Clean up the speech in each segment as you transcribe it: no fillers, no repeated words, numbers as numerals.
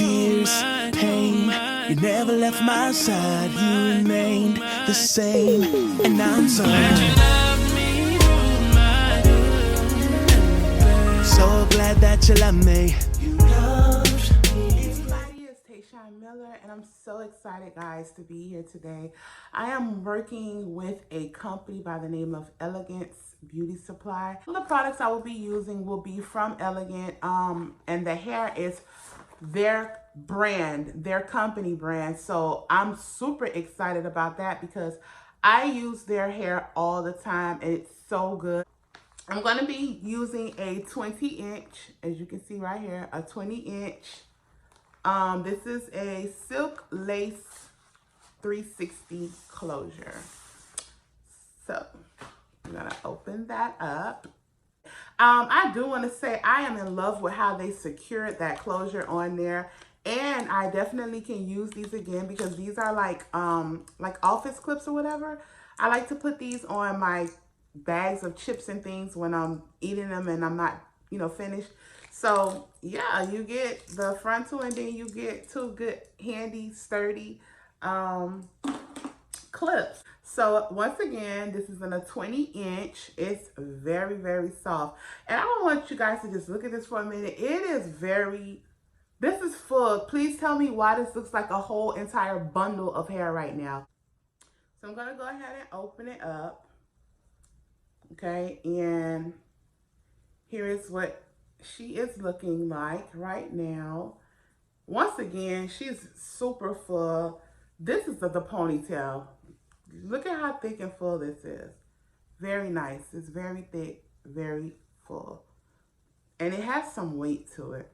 tears, pain. You never left my side, you remained the same. And I'm so glad that you love me. Everybody, it's Tayshawn Miller, and I'm so excited, guys, to be here today. I am working with a company by the name of Elegance Beauty Supply. All the products I will be using will be from Elegant, and the hair is their brand, their company brand. So I'm super excited about that because I use their hair all the time, and it's so good. I'm going to be using a 20-inch, as you can see right here, a 20-inch. This is a silk lace 360 closure. So I'm going to open that up. I do want to say I am in love with how they secured that closure on there. And I definitely can use these again because these are like office clips or whatever. I like to put these on my bags of chips and things when I'm eating them and I'm not, finished. So yeah, you get the frontal and then you get two good, handy, sturdy clips. So once again, this is in a 20-inch. It's very, very soft. And I want you guys to just look at this for a minute. It is this is full. Please tell me why this looks like a whole entire bundle of hair right now. So I'm gonna go ahead and open it up. Okay, and here is what she is looking like right now. Once again, she's super full. This is the ponytail. Look at how thick and full this is. Very nice. It's very thick, very full. And it has some weight to it.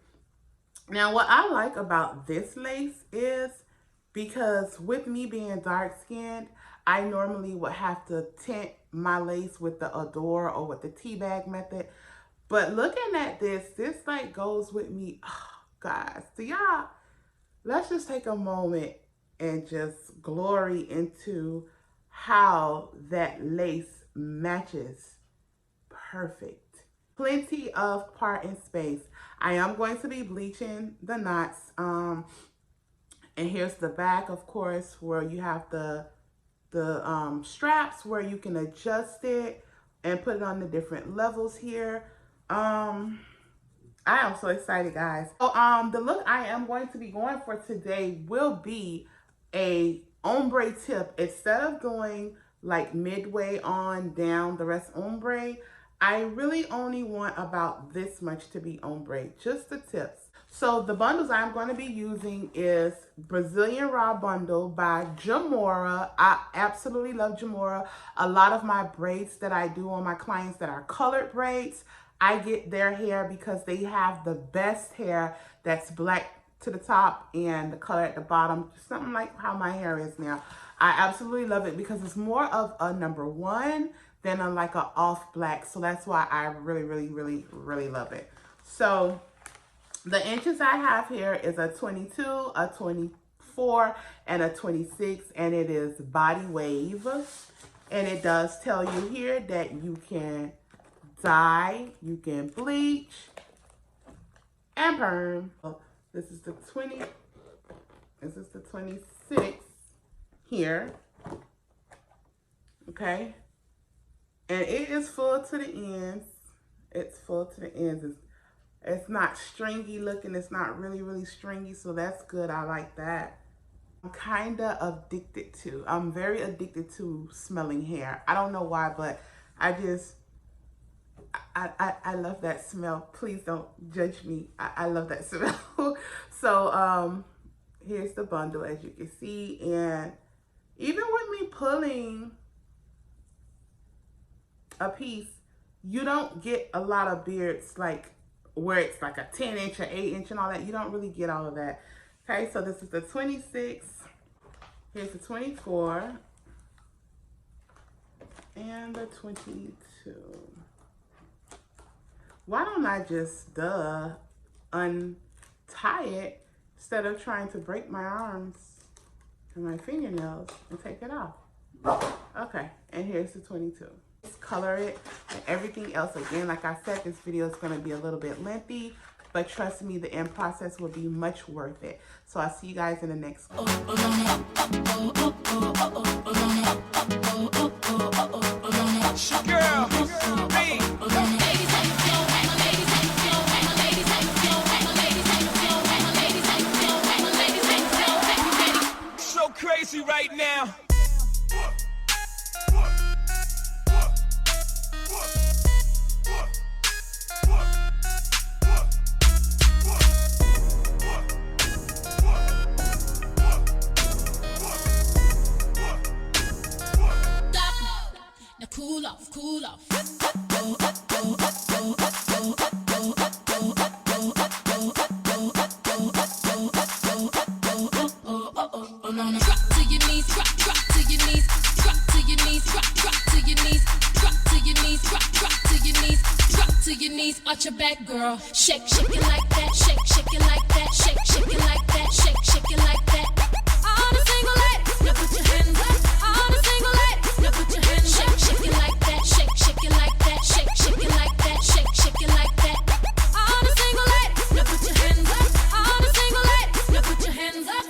Now, what I like about this lace is because with me being dark skinned, I normally would have to tint my lace with the Adore or with the tea bag method. But looking at this like goes with me. Oh, guys, so y'all, let's just take a moment and just glory into how that lace matches perfect. Plenty of parting space. I am going to be bleaching the knots. And here's the back, of course, where you have the straps where you can adjust it and put it on the different levels here. I am so excited, guys. So the look I am going to be going for today will be a ombre tip. Instead of doing like midway on down the rest ombre, I really only want about this much to be ombre, just the tips. So the bundles I'm going to be using is Brazilian Raw Bundle by Jamora. I absolutely love Jamora. A lot of my braids that I do on my clients that are colored braids, I get their hair because they have the best hair that's black to the top and the color at the bottom. Something like how my hair is now. I absolutely love it because it's more of a #1 than a like a off black. So that's why I really, really, really, really love it. So the inches I have here is a 22, a 24, and a 26, and it is body wave. And it does tell you here that you can dye, you can bleach, and perm. This is the 20, this is the 26 here, okay? And it is full to the ends. It's full to the ends. It's not stringy looking. It's not really, really stringy. So that's good. I like that. I'm kind of addicted to. I'm very addicted to smelling hair. I don't know why, but I love that smell. Please don't judge me. I love that smell. So here's the bundle, as you can see. And even with me pulling a piece, you don't get a lot of beards like where it's like a 10-inch or 8-inch and all that. You don't really get all of that. Okay, so this is the 26. Here's the 24. And the 22. Why don't I just, untie it instead of trying to break my arms and my fingernails and take it off? Okay, and here's the 22. Color it and everything else. Again, like I said, this video is going to be a little bit lengthy. but trust me, the end process will be much worth it. So I'll see you guys in the next one. Girl, me. So crazy right now. Now cool off, cool off. Drop to your knees, drop to your knees, drop to your knees, drop to your knees, drop to your knees, drop to your knees, drop to your knees, arch your back, girl. Shake it like that, shake it like that, shake it like that, shake it like that. All the single ladies, now put your hands up. All the single ladies, now put your hands up. Shake it like that, shake it like that, shake it like that, shake it like that. All the single ladies, now put your hands up. All the single ladies, now put your hands up.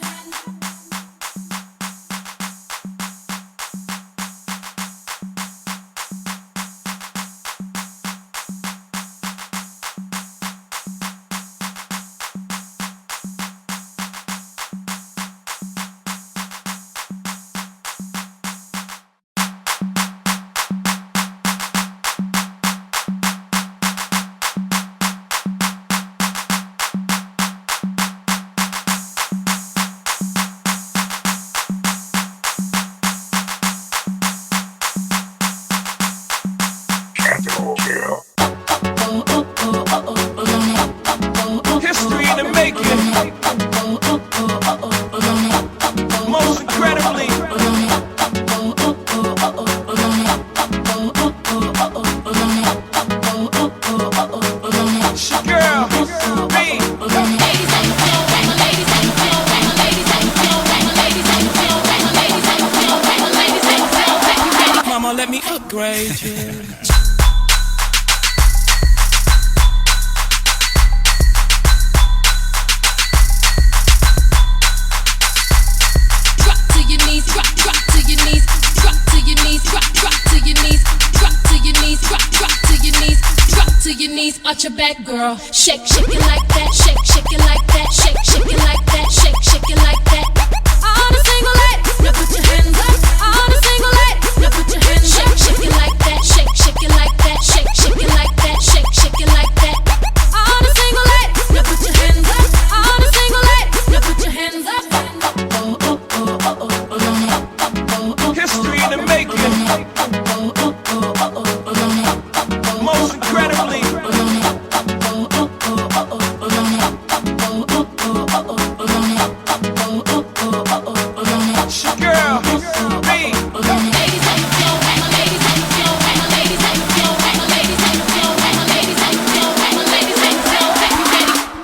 History in the making. Most incredibly. Girl, me. Mama, let me upgrade you. Arch your back, girl. Shake it like that. Shake it like that. Shake it like that. Shake it like that. All the single ladies, now put your hands up. All the single ladies, now put your hands up. Shake it like that. Shake it like that. Shake it like that. Shake it like that. All the single ladies, now put your hands up. All the single ladies, now put your hands up. History in the making. Most incredibly. Girl, me.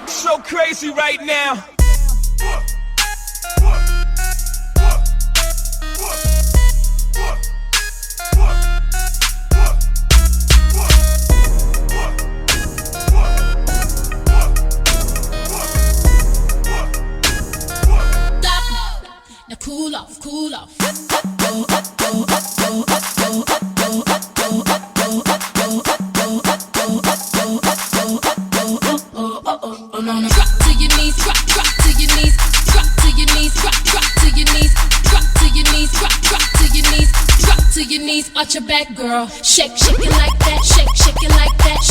So crazy right now. Now cool off, cool off. Drop to your knees, drop to your knees, drop to your knees, drop to your knees, drop to your knees, drop to your knees, drop to your knees, arch your back, girl. Shake it like that, shake it like that.